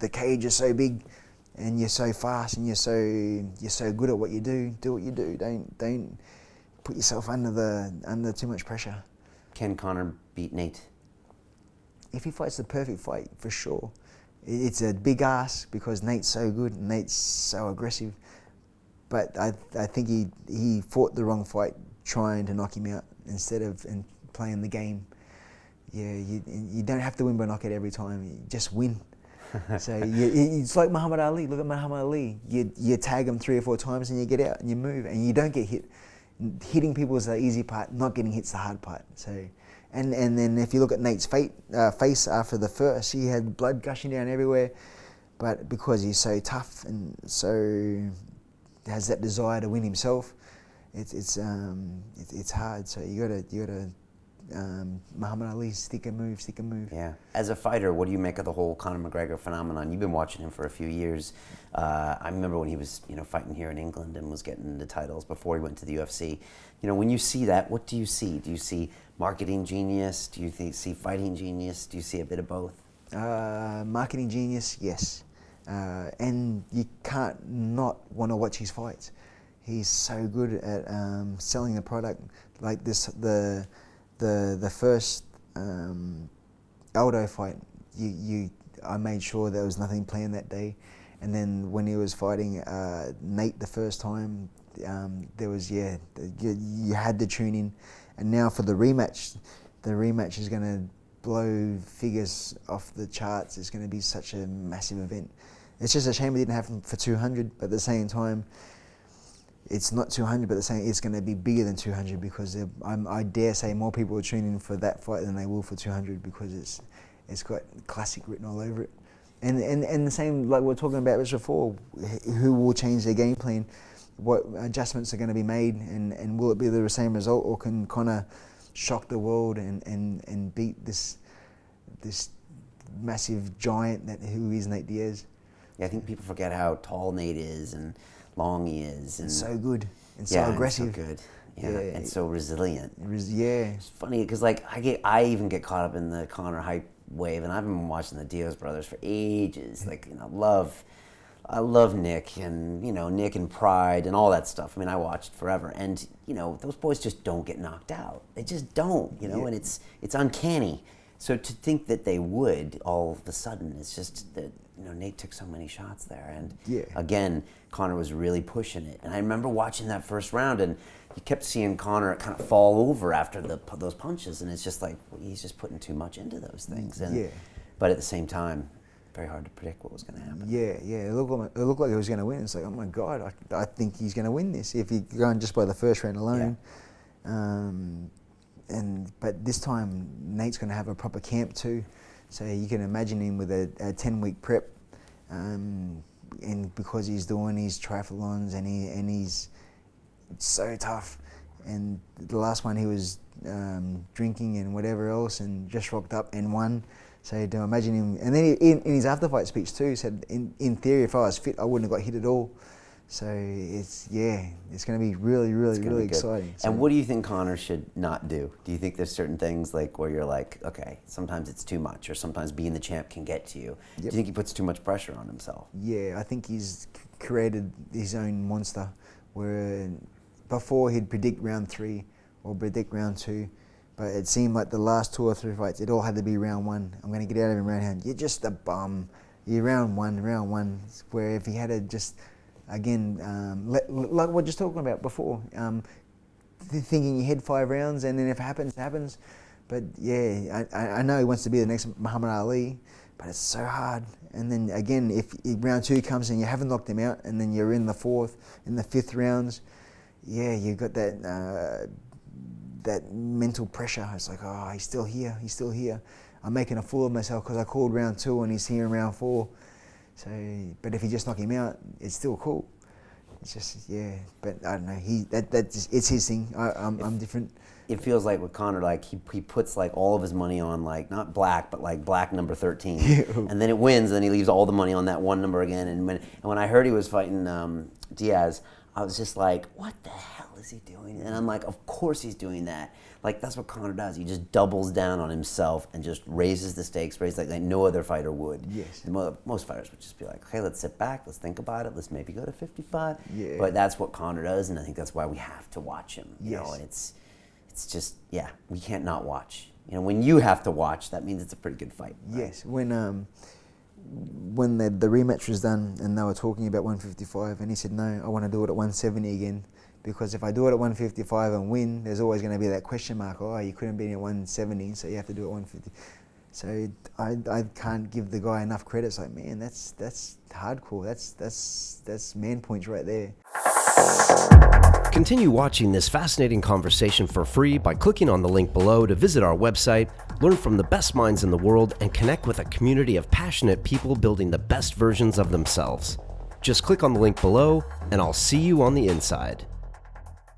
the cage is so big, and you're so fast, and you're so good at what you do. Do what you do. Don't put yourself under too much pressure. Can Conor beat Nate? If he fights the perfect fight, for sure. It's a big ask because Nate's so good and Nate's so aggressive. But I think he fought the wrong fight trying to knock him out instead of playing the game. Yeah, you don't have to win by knockout every time. You just win. So it's like Muhammad Ali. Look at Muhammad Ali. You tag him 3 or 4 times and you get out and you move and you don't get hit. Hitting people is the easy part. Not getting hit's the hard part. So, and then if you look at Nate's face after the first, he had blood gushing down everywhere. But because he's so tough and so has that desire to win himself, it's hard. So you gotta Muhammad Ali, stick and move. Yeah. As a fighter, what do you make of the whole Conor McGregor phenomenon? You've been watching him for a few years. I remember when he was, fighting here in England and was getting the titles before he went to the UFC. When you see that, what do you see? Do you see marketing genius? Do you see fighting genius? Do you see a bit of both? Marketing genius, yes. And you can't not want to watch his fights. He's so good at selling the product. Like the first Aldo fight, I made sure there was nothing planned that day, and then when he was fighting Nate the first time, there was you had to tune in, and now for the rematch is going to blow figures off the charts. It's going to be such a massive event. It's just a shame it didn't happen for 200, but at the same time, it's not 200, but it's going to be bigger than 200 because I dare say more people will tune in for that fight than they will for 200 because it's got classic written all over it. And the same, like we were talking about this before, who will change their game plan, what adjustments are going to be made, and will it be the same result, or can Conor shock the world and beat this massive giant who is Nate Diaz? Yeah, I think people forget how tall Nate is and long he is, and so good and so aggressive, and so good, and so resilient. It's funny because I even get caught up in the Conor hype wave, and I've been watching the DIAZ brothers for ages. I love Nick and Nick and Pride and all that stuff. I mean, I watched forever, and those boys just don't get knocked out. They just don't, and it's uncanny. So to think that they would all of a sudden, it's just that Nate took so many shots there, and again, Conor was really pushing it. And I remember watching that first round, and you kept seeing Conor kind of fall over after those punches, and it's just like he's just putting too much into those things. But at the same time, very hard to predict what was going to happen. It looked like he was going to win. It's like, oh my God, I think he's going to win this if he's going just by the first round alone. But this time, Nate's going to have a proper camp too. So you can imagine him with a 10-week prep, and because he's doing his triathlons and he's so tough. And the last one he was drinking and whatever else, and just rocked up and won. So to imagine him, and then in his after-fight speech too, he said, in theory, if I was fit, I wouldn't have got hit at all. So it's going to be really exciting. And what do you think Conor should not do? Do you think there's certain things where you're like, okay, sometimes it's too much, or sometimes being the champ can get to you? Do you think he puts too much pressure on himself? Yeah, I think he's created his own monster, where before he'd predict round 3 or predict round 2, but it seemed like the last 2 or 3 fights, it all had to be round 1. I'm going to get out of him round 1. You're just a bum. You're round one. Where if he had to just, again, like we were just talking about before, thinking you head 5 rounds and then if it happens, it happens. But yeah, I know he wants to be the next Muhammad Ali, but it's so hard. And then again, if round 2 comes and you haven't knocked him out, and then you're in the 4th, in the 5th rounds, you've got that mental pressure. It's like, oh, he's still here. I'm making a fool of myself because I called round 2 and he's here in round 4. So, but if you just knock him out, it's still cool. It's just, but I don't know. It's his thing. I'm different. It feels like with Conor, he puts all of his money on not black, but black number 13, and then it wins, and then he leaves all the money on that one number again. And when I heard he was fighting Diaz, I was just like, what the hell is he doing? And I'm like, of course he's doing that. Like, that's what Conor does. He just doubles down on himself and just raises the stakes, like no other fighter would. Yes. Most fighters would just be like, okay, let's sit back, let's think about it, let's maybe go to 55. Yeah. But that's what Conor does, and I think that's why we have to watch him. You Yes. know, and it's just, yeah, we can't not watch. You know, when you have to watch, that means it's a pretty good fight. Right? Yes. When the rematch was done and they were talking about 155, and he said, no, I want to do it at 170 again, because if I do it at 155 and win, there's always going to be that question mark, oh, you couldn't beat at 170, so you have to do it at 150. So I can't give the guy enough credit. It's like, man, that's hardcore. That's man points right there. Continue watching this fascinating conversation for free by clicking on the link below to visit our website, learn from the best minds in the world, and connect with a community of passionate people building the best versions of themselves. Just click on the link below, and I'll see you on the inside.